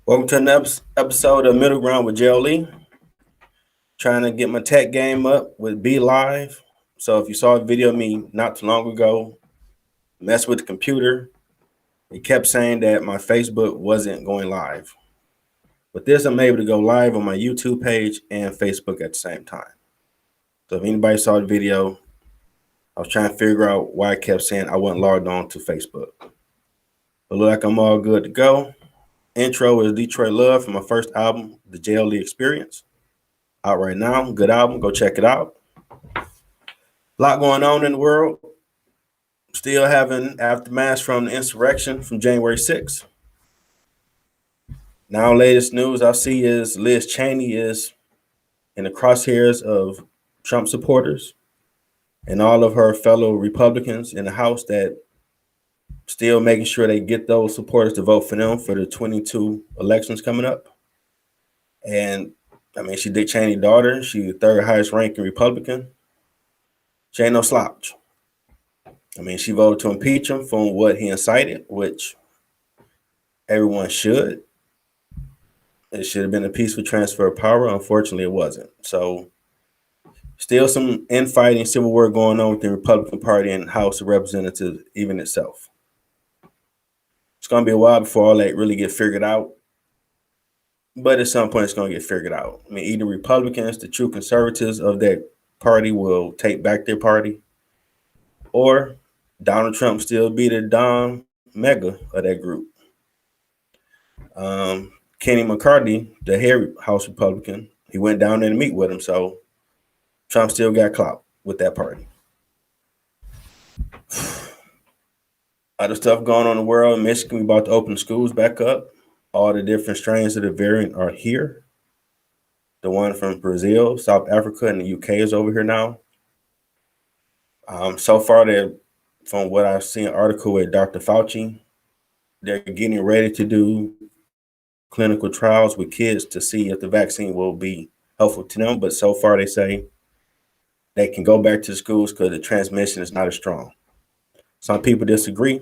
Welcome to another episode of Middle Ground with JLE. Trying to get my tech game up with Be Live. So if you saw a video of me not too long ago, mess with the computer, it kept saying that my Facebook wasn't going live. With this, I'm able to go live on my YouTube page and Facebook at the same time. So if anybody saw the video, I was trying to figure out why it kept saying I wasn't logged on to Facebook. But look like I'm all good to go. Intro is Detroit Love from my first album, The JLE Experience. Out right now. Good album. Go check it out. A lot going on in the world. Still having aftermath from the insurrection from January 6th. Now, latest news I see is Liz Cheney is in the crosshairs of Trump supporters and all of her fellow Republicans in the House that still making sure they get those supporters to vote for them for the 22 elections coming up. And I mean, she Dick Cheney's daughter. She's the third highest ranking Republican. She ain't no slouch. I mean, she voted to impeach him for what he incited, which everyone should. It should have been a peaceful transfer of power. Unfortunately, it wasn't. So still some infighting, civil war going on with the Republican Party and House of Representatives even itself. It's going to be a while before all that really get figured out. But at some point, it's going to get figured out. I mean, either Republicans, the true conservatives of that party, will take back their party, or Donald Trump still be the Don Mega of that group. Kenny McCarthy, the head House Republican, he went down there to meet with him. So Trump still got clout with that party. Other stuff going on in the world. In Michigan, we about to open schools back up. All the different strains of the variant are here. The one from Brazil, South Africa, and the UK is over here now. So far, from what I've seen, an article with Dr. Fauci, they're getting ready to do clinical trials with kids to see if the vaccine will be helpful to them. But so far, they say they can go back to the schools because the transmission is not as strong. Some people disagree.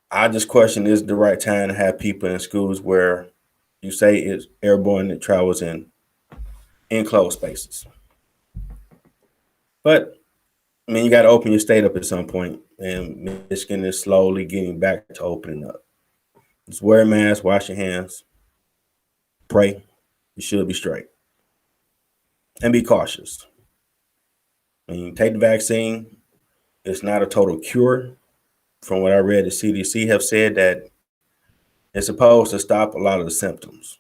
I just question, is the right time to have people in schools where you say it's airborne that travels in enclosed spaces. But I mean, you got to open your state up at some point, and Michigan is slowly getting back to opening up. Just wear a mask, wash your hands, pray. You should be straight. And be cautious. When you take the vaccine, it's not a total cure. From what I read, the CDC have said that it's supposed to stop a lot of the symptoms.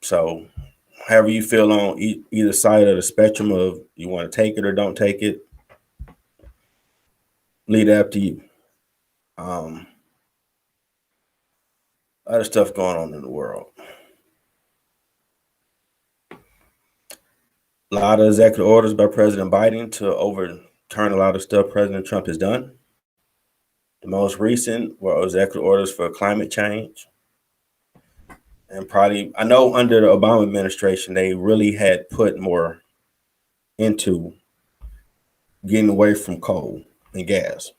So however you feel on either side of the spectrum of you want to take it or don't take it, leave it up to you. Other stuff going on in the world. A lot of executive orders by President Biden to overturn a lot of stuff President Trump has done. The most recent were executive orders for climate change. And probably, I know under the Obama administration, they really had put more into getting away from coal and gas,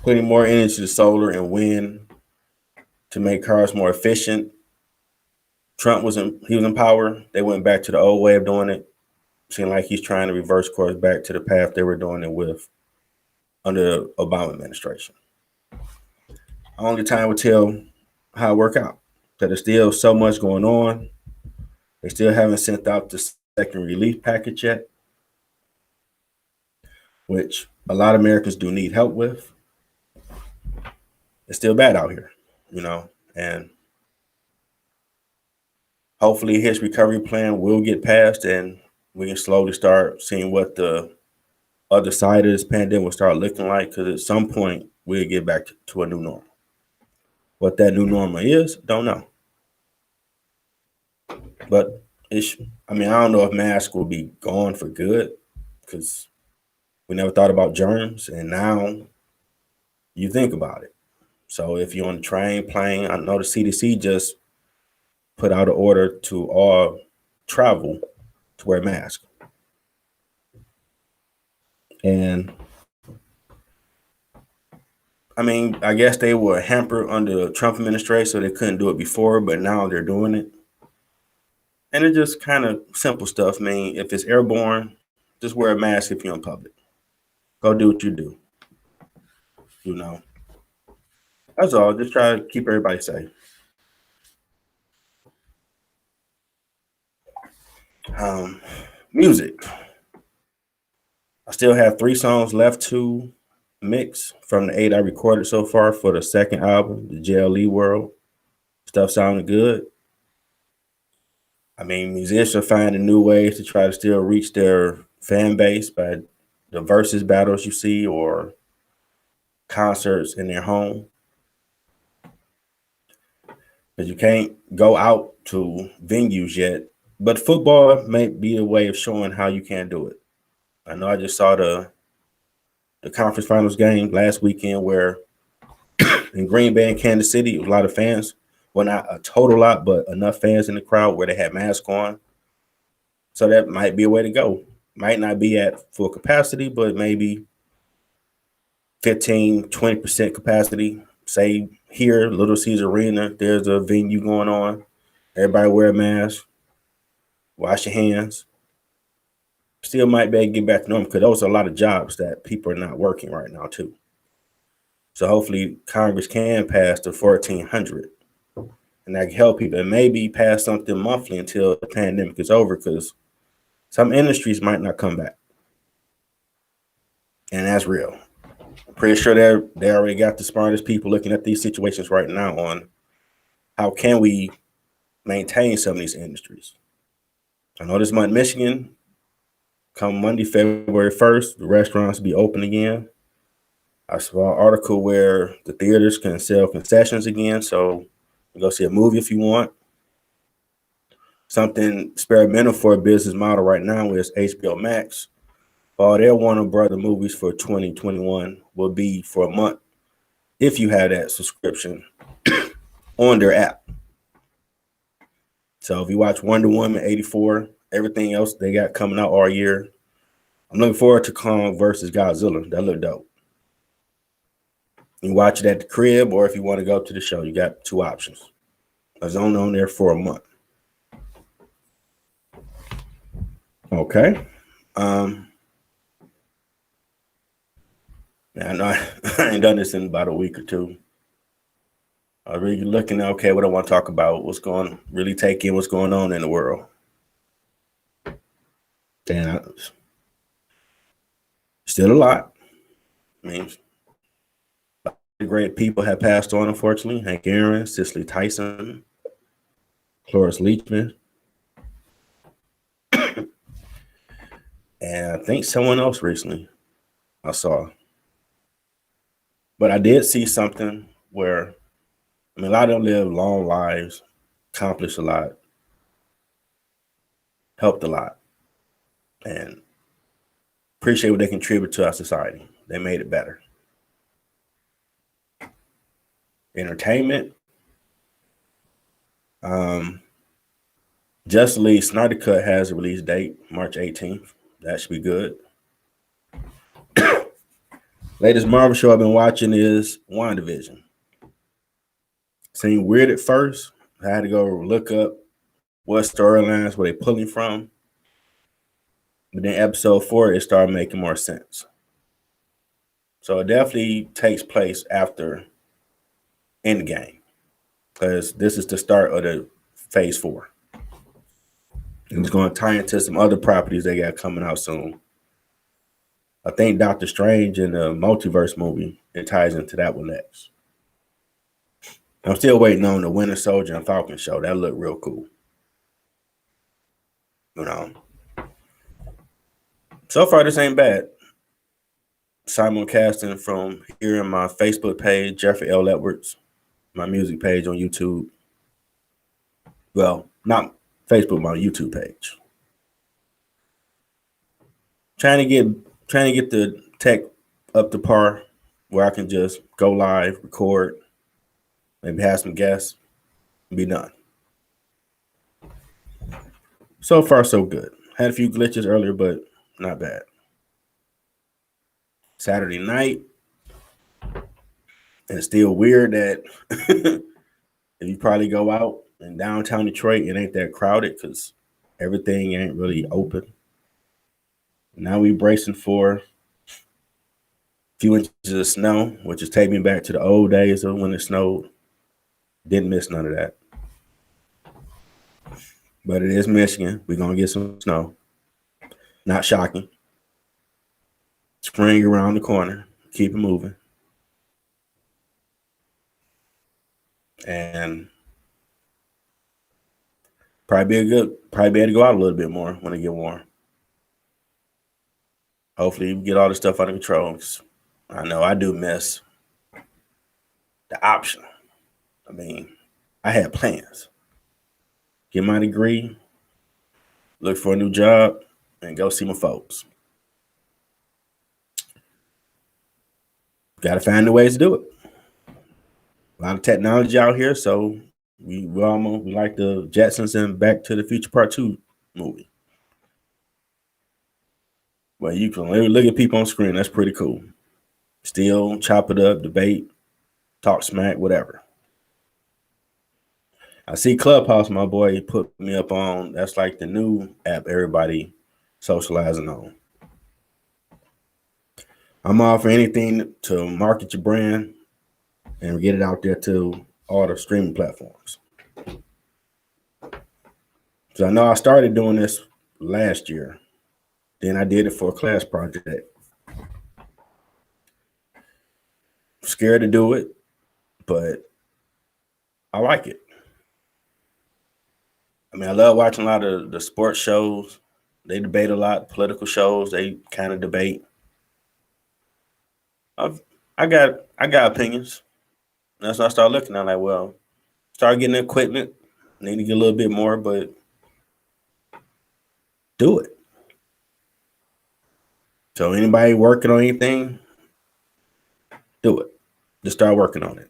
putting more energy to solar and wind to make cars more efficient. Trump was in power. They went back to the old way of doing it. Seemed like he's trying to reverse course back to the path they were doing it with under the Obama administration. Only time will tell how it work out. Because there's still so much going on. They still haven't sent out the second relief package yet, which a lot of Americans do need help with. It's still bad out here, and hopefully his recovery plan will get passed and we can slowly start seeing what the other side of this pandemic will start looking like, because at some point we'll get back to a new normal. What that new normal is, don't know. But I don't know if masks will be gone for good, because we never thought about germs, and now you think about it. So if you're on the train, plane, I know the CDC just put out an order to all travel to wear masks. And I mean, I guess they were hampered under the Trump administration, so they couldn't do it before, but now they're doing it. And it's just kind of simple stuff. I mean, if it's airborne, just wear a mask if you're in public. Go do what you do. You know, that's all. Just try to keep everybody safe. Music. I still have 3 songs left to mix from the 8 I recorded so far for the second album, the JLE World. Stuff sounded good. I mean, musicians are finding new ways to try to still reach their fan base by the versus battles you see or concerts in their home. Because you can't go out to venues yet. But football may be a way of showing how you can do it. I know I just saw the conference finals game last weekend where in Green Bay and Kansas City, a lot of fans. Well, not a total lot, but enough fans in the crowd where they had masks on. So that might be a way to go. Might not be at full capacity, but maybe 15, 20% capacity. Say here, Little Caesar Arena, there's a venue going on. Everybody wear a mask. Wash your hands. Still might be able to get back to normal because those are a lot of jobs that people are not working right now too. So hopefully Congress can pass the 1,400 and that can help people and maybe pass something monthly until the pandemic is over because some industries might not come back. And that's real. I'm pretty sure they already got the smartest people looking at these situations right now on how can we maintain some of these industries. I know this month, Michigan, come Monday, February 1st, the restaurants will be open again. I saw an article where the theaters can sell concessions again, so you go see a movie if you want. Something experimental for a business model right now is HBO Max. All their Warner Brother movies for 2021 will be for a month if you have that subscription on their app. So if you watch Wonder Woman 84, everything else they got coming out all year, I'm looking forward to Kong versus Godzilla. That look dope. You watch it at the crib, or if you want to go to the show, you got 2 options. It's only on there for a month. Okay. I know I ain't done this in about a week or 2. I was really looking at, okay, what I want to talk about, really take in what's going on in the world. And still a lot. I mean, great people have passed on, unfortunately. Hank Aaron, Cicely Tyson, Cloris Leachman, and I think someone else recently I saw. But I did see something where, I mean, a lot of them live long lives, accomplished a lot, helped a lot, and appreciate what they contribute to our society. They made it better. Entertainment. Justice League Snyder Cut has a release date, March 18th. That should be good. Latest Marvel show I've been watching is WandaVision. Seemed weird at first. I had to go look up what storylines were they pulling from. But then episode 4, it started making more sense. So it definitely takes place after Endgame, because this is the start of the phase 4. And it's going to tie into some other properties they got coming out soon. I think Doctor Strange in the multiverse movie, it ties into that one next. I'm still waiting on the Winter Soldier and Falcon show. That looked real cool. You know. So far, this ain't bad. Simulcasting from here on my Facebook page, Jeffrey L. Edwards, my music page on YouTube. Well, not Facebook, my YouTube page. Trying to get the tech up to par where I can just go live, record, maybe have some guests, and be done. So far, so good. Had a few glitches earlier, but not bad. Saturday night, and it's still weird that if you probably go out in downtown Detroit, it ain't that crowded because everything ain't really open. Now we bracing for a few inches of snow, which is taking me back to the old days of when it snowed. Didn't miss none of that. But it is Michigan. We're gonna get some snow. Not shocking. Spring around the corner. Keep it moving. And probably be able to go out a little bit more when it get warm. Hopefully we get all this stuff under control. I know I do miss the option. I mean, I had plans. Get my degree, look for a new job, and go see my folks. Got to find new ways to do it. A lot of technology out here, so we like the Jetsons and Back to the Future Part 2 movie. Well, you can look at people on screen. That's pretty cool. Still chop it up, debate, talk smack, whatever. I see Clubhouse, my boy, put me up on. That's like the new app everybody socializing on. I'm all for anything to market your brand and get it out there to all the streaming platforms. So I know I started doing this last year. Then I did it for a class project. Scared to do it, but I like it. I mean, I love watching a lot of the sports shows. They debate a lot. Political shows, they kind of debate. I got opinions. That's when I started looking at like, well, start getting equipment. Need to get a little bit more, but do it. So anybody working on anything, do it. Just start working on it.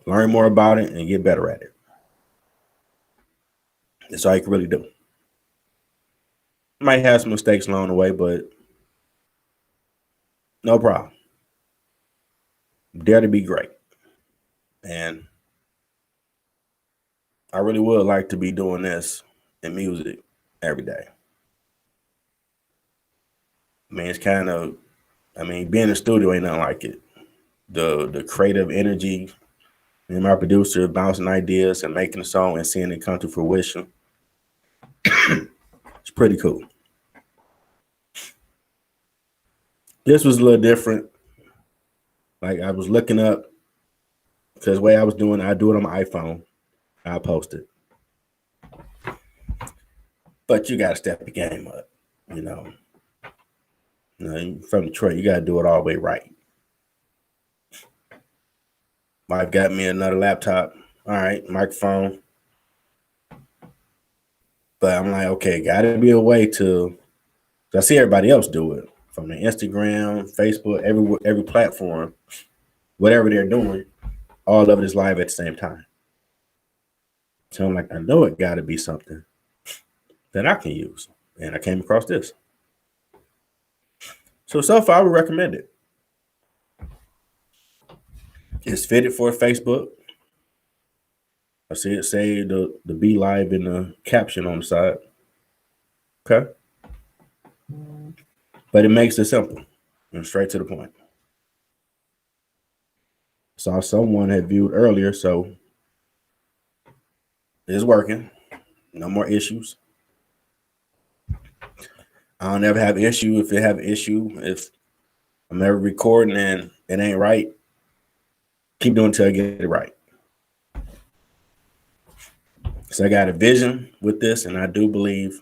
Learn more about it and get better at it. That's all you can really do. Might have some mistakes along the way, but no problem. Dare to be great. And I really would like to be doing this in music every day. I mean, it's kind of, being in the studio ain't nothing like it. The creative energy and my producer bouncing ideas and making a song and seeing it come to fruition. It's pretty cool. This was a little different. Like I was looking up because the way I was doing, I do it on my iPhone. I post it. But you gotta step the game up, you know. From Detroit, you gotta do it all the way right. Wife got me another laptop. All right, microphone. But I'm like, okay, gotta be a way to. I see everybody else do it from the Instagram, Facebook, every platform, whatever they're doing. All of it is live at the same time. So I'm like, I know it got to be something that I can use, and I came across this. So far, I would recommend it. It's fitted for Facebook. I see it say the Be Live in the caption on the side. Okay. But it makes it simple and straight to the point. Saw someone had viewed earlier, so it's working. No more issues. I don't ever have an issue. If it have an issue, if I'm ever recording and it ain't right, keep doing until I get it right. So I got a vision with this, and I do believe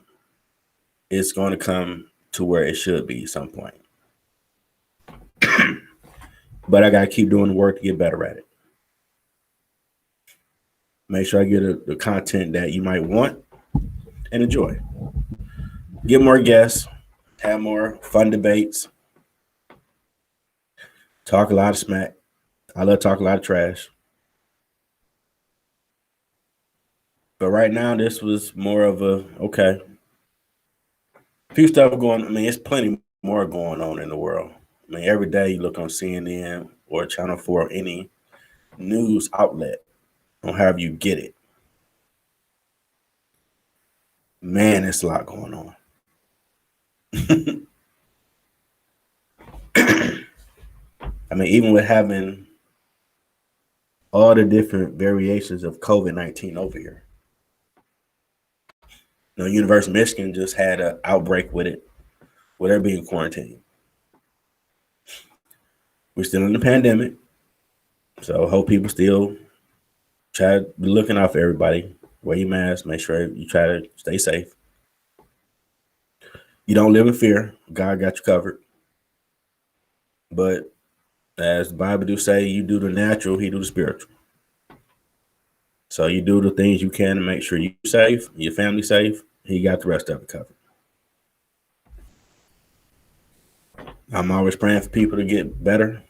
it's going to come to where it should be at some point. But I got to keep doing the work to get better at it. Make sure I get the content that you might want and enjoy. Get more guests, have more fun debates, talk a lot of smack. I love talking a lot of trash. But right now, this was more of a, okay, few stuff going. I mean, it's plenty more going on in the world. I mean, every day you look on CNN or Channel 4 or any news outlet on however you get it. Man, it's a lot going on. I mean, even with having all the different variations of COVID-19 over here. University of Michigan just had an outbreak with it, with her being quarantined. We're still in the pandemic, so I hope people still try to be looking out for everybody. Wear your mask, make sure you try to stay safe. You don't live in fear. God got you covered. But as the Bible do say, you do the natural, he do the spiritual. So you do the things you can to make sure you're safe, your family safe, he got the rest of it covered. I'm always praying for people to get better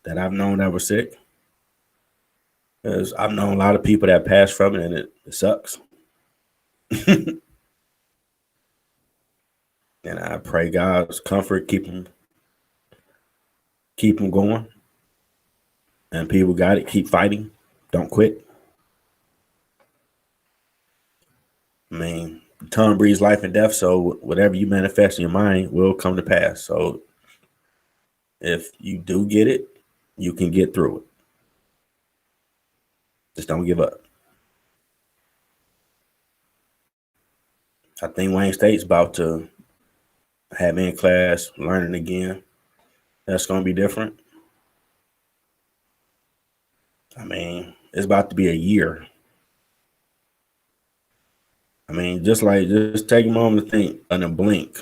that I've known that were sick. Because I've known a lot of people that passed from it and it sucks. And I pray God's comfort, keep them going. And people got it, keep fighting. Don't quit. I mean, the tongue breathes life and death, so whatever you manifest in your mind will come to pass. So if you do get it, you can get through it. Just don't give up. I think Wayne State's about to have in class learning again. That's going to be different. I mean, it's about to be a year. I mean, just take a moment to think in a blink.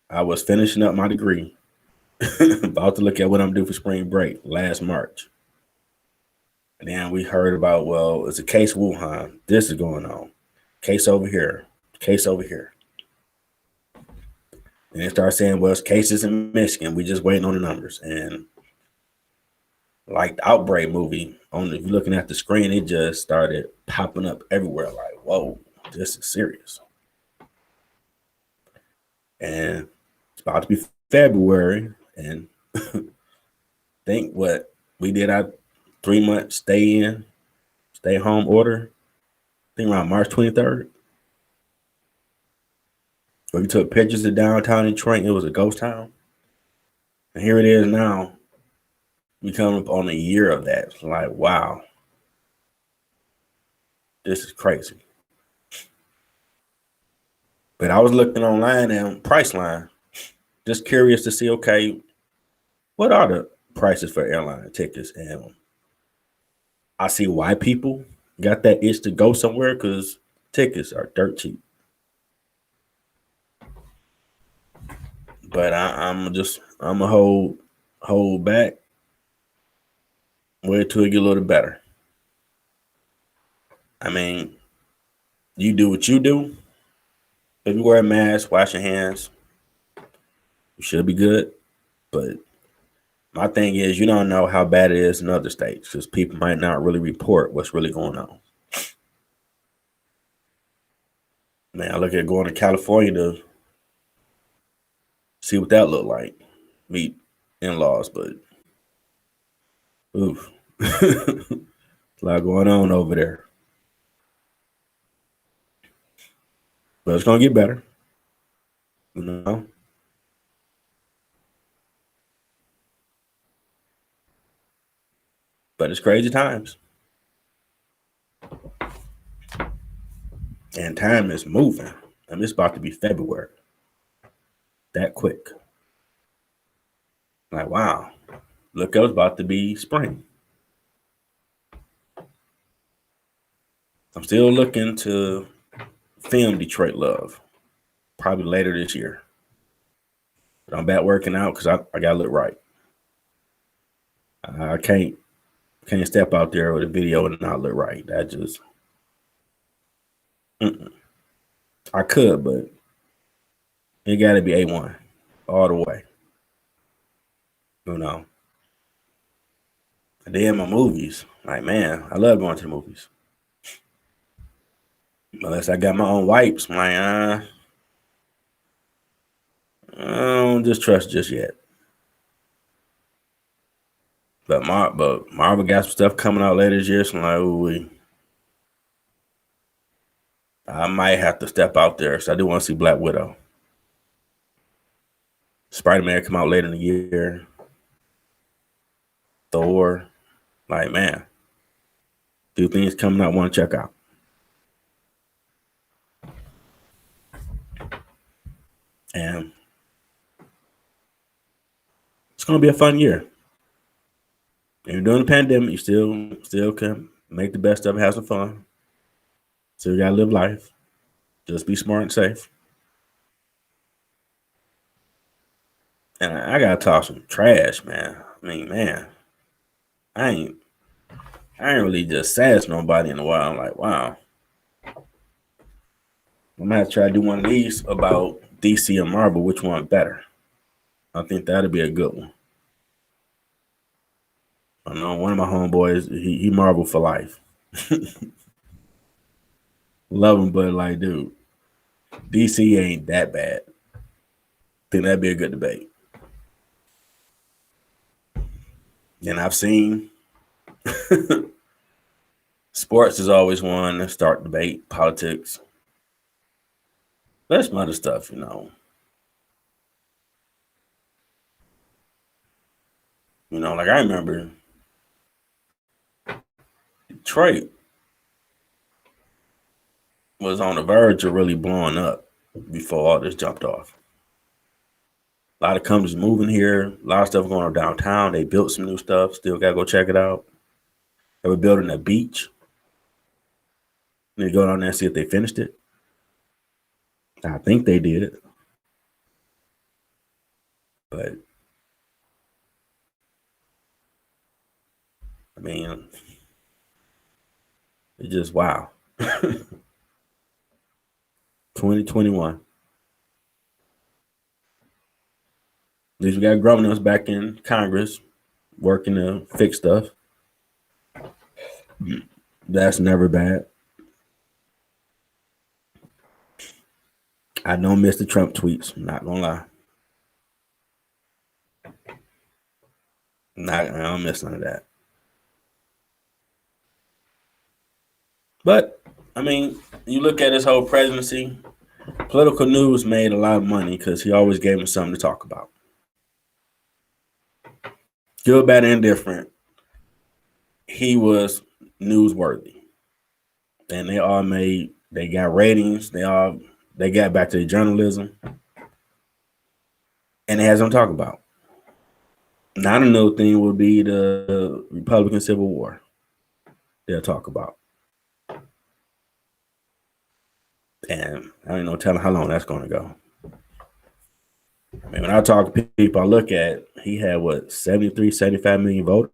I was finishing up my degree, about to look at what I'm doing for spring break last March. And then we heard about, well, it's a case Wuhan. This is going on. Case over here. Case over here. And they start saying, well, it's cases in Michigan. We just waiting on the numbers. And like the Outbreak movie, if you're looking at the screen, it just started popping up everywhere. Like, whoa, this is serious. And it's about to be February. And think what we did our 3-month stay home order. I think around March 23rd. Where we took pictures of downtown Detroit. It was a ghost town. And here it is now. We come up on a year of that. It's like, wow. This is crazy. But I was looking online and Priceline, just curious to see, okay, what are the prices for airline tickets? And I see why people got that itch to go somewhere, because tickets are dirt cheap. But I'm a hold back. Wait till it get a little better. I mean, you do what you do. If you wear a mask, wash your hands, you should be good. But my thing is, you don't know how bad it is in other states, because people might not really report what's really going on. Man, I look at going to California to see what that look like. Meet in-laws, but oof. A lot going on over there. But it's gonna get better. You know? But it's crazy times. And time is moving. And it's about to be February. That quick. Like, wow. Look, it's about to be spring. I'm still looking to film Detroit Love. Probably later this year. But I'm back working out because I gotta look right. I can't step out there with a video and not look right. That just I could, but it gotta be A1 all the way. You know. And then my movies. Like, man, I love going to the movies. Unless I got my own wipes, man. distrust just yet. But Marvel got some stuff coming out later this year, so I'm like, ooh, I might have to step out there. So I do want to see Black Widow. Spider-Man come out later in the year. Thor. Like, man, few things coming out I want to check out. And it's gonna be a fun year. And during the pandemic, you still can make the best of it, have some fun. So you gotta live life. Just be smart and safe. And I gotta talk some trash, man. I mean, man, I ain't really just sassed nobody in a while. I'm like, wow. I'm gonna have to try to do one of these about DC and Marvel. Which one better? I think that'd be a good one. I know one of my homeboys, he Marvel for life. Love him, but like, dude, DC ain't that bad. Think that'd be a good debate. And I've seen sports is always one to start debate, politics. There's some other stuff, you know. Like I remember Detroit was on the verge of really blowing up before all this jumped off. A lot of companies moving here, a lot of stuff going on downtown. They built some new stuff. Still gotta go check it out. They were building a beach. Need to go down there and see if they finished it. I think they did, but I mean, it's just wow. 2021. At least we got governors back in Congress working to fix stuff. That's never bad. I don't miss the Trump tweets. I'm not gonna lie. I don't miss none of that. But I mean, you look at his whole presidency. Political news made a lot of money because he always gave him something to talk about. Good, bad, and indifferent. He was newsworthy, and they got ratings. They got back to the journalism, and it has them talk about. Not another thing would be the Republican Civil War. They'll talk about, and I don't know telling how long that's going to go. I mean, when I talk to people, I look at he had 73, 75 million voters.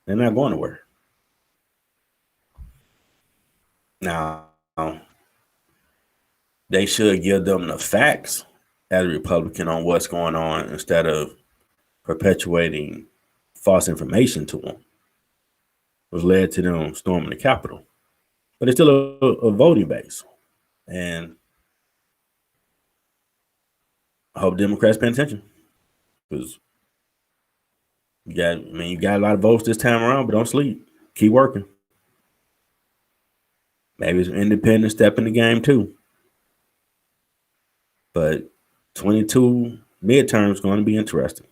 They're not going nowhere. Now, they should give them the facts as a Republican on what's going on instead of perpetuating false information to them, which led to them storming the Capitol. But it's still a voting base. And I hope Democrats pay attention because you got a lot of votes this time around, but don't sleep. Keep working. Maybe it's an independent step in the game too. But 22 midterms going to be interesting.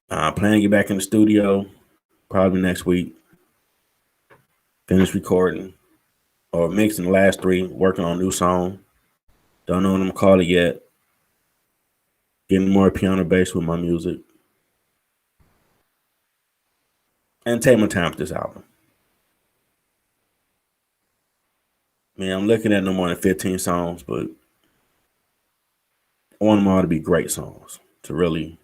I plan to get back in the studio probably next week. Finish recording or mixing the last three, working on a new song. Don't know what I'm gonna call it yet. Getting more piano bass with my music. And take my time with this album. I mean, I'm looking at no more than 15 songs, but I want them all to be great songs to really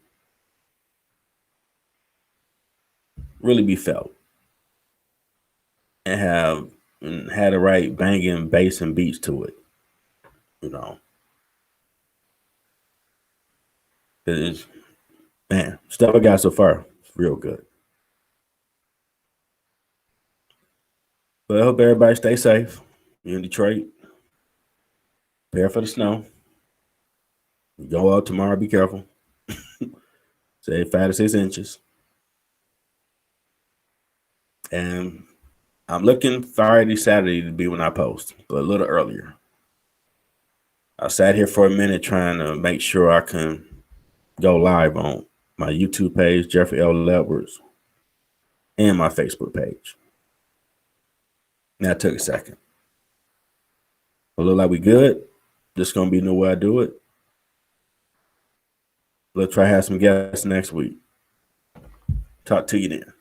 be felt and had the right banging bass and beats to it. It's, man, stuff I got so far, it's real good. But I hope everybody stay safe. You're in Detroit. Prepare for the snow. You go out tomorrow, be careful. Say 5 to 6 inches. And I'm looking Friday, Saturday to be when I post, but a little earlier. I sat here for a minute trying to make sure I can go live on my YouTube page, Jeffrey L. Edwards, and my Facebook page. That took a second. But look like we good. This is gonna be the way I do it. Let's try to have some guests next week. Talk to you then.